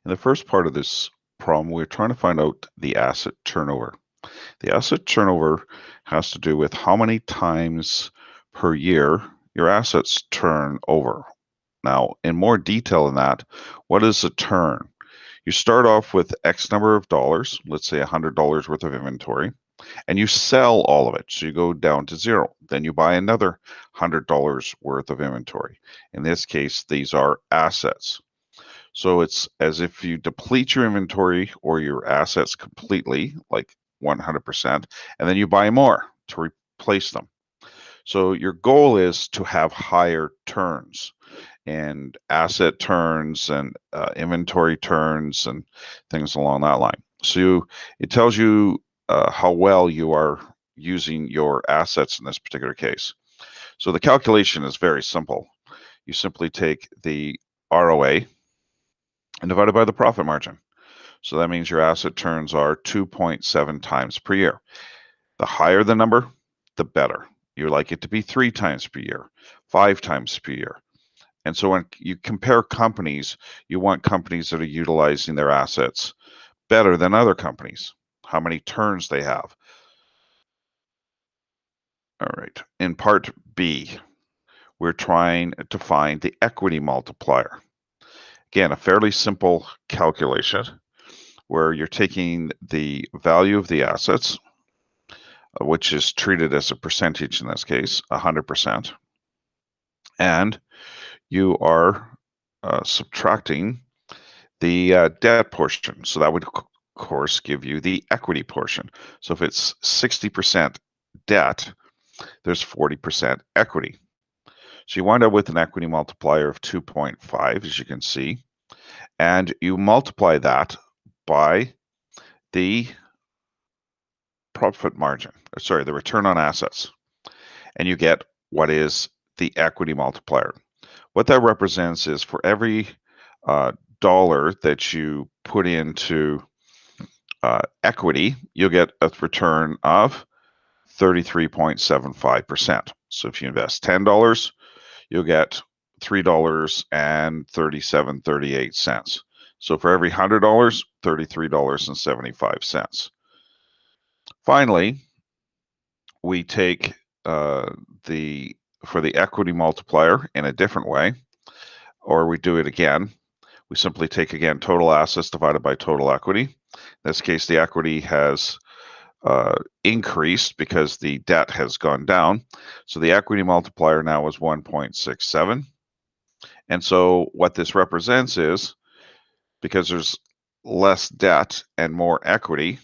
In the first part of this problem, we're trying to find out the asset turnover. The asset turnover has to do with how many times per year your assets turn over. Now, in more detail than that, what is a turn? You start off with X number of dollars, let's say $100 worth of inventory, and you sell all of it. So you go down to zero. Then you buy another $100 worth of inventory. In this case, these are assets. So it's as if you deplete your inventory or your assets completely, like 100%, and then you buy more to replace them. So your goal is to have higher turns and asset turns and inventory turns and things along that line. So it tells you how well you are using your assets in this particular case. So the calculation is very simple. You simply take the ROA and divided by the profit margin. So that means your asset turns are 2.7 times per year. The higher the number, the better. You like it to be 3 times per year, 5 times per year. And so when you compare companies, you want companies that are utilizing their assets better than other companies, how many turns they have. All right, in part B, we're trying to find the equity multiplier. Again, a fairly simple calculation where you're taking the value of the assets, which is treated as a percentage in this case, 100%, and you are subtracting the debt portion. So that would, of course, give you the equity portion. So if it's 60% debt, there's 40% equity. So you wind up with an equity multiplier of 2.5, as you can see, and you multiply that by the profit margin, sorry, the return on assets, and you get what is the equity multiplier. What that represents is for every dollar that you put into equity, you'll get a return of 33.75%. So if you invest $10, you'll get $3.3738. So for every $100, $33.75. Finally, we take for the equity multiplier in a different way, or we do it again. We simply take again total assets divided by total equity. In this case, the equity has increased because the debt has gone down. So the equity multiplier now is 1.67. And so what this represents is, because there's less debt and more equity,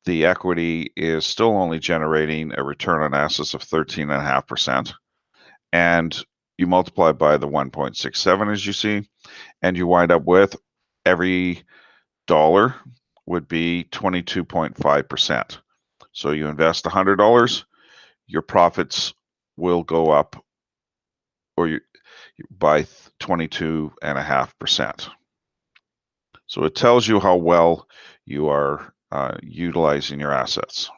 the equity is still only generating a return on assets of 13.5%. And you multiply by the 1.67, as you see, and you wind up with every dollar would be 22.5%. So you invest $100, your profits will go up by 22.5%. So it tells you how well you are utilizing your assets.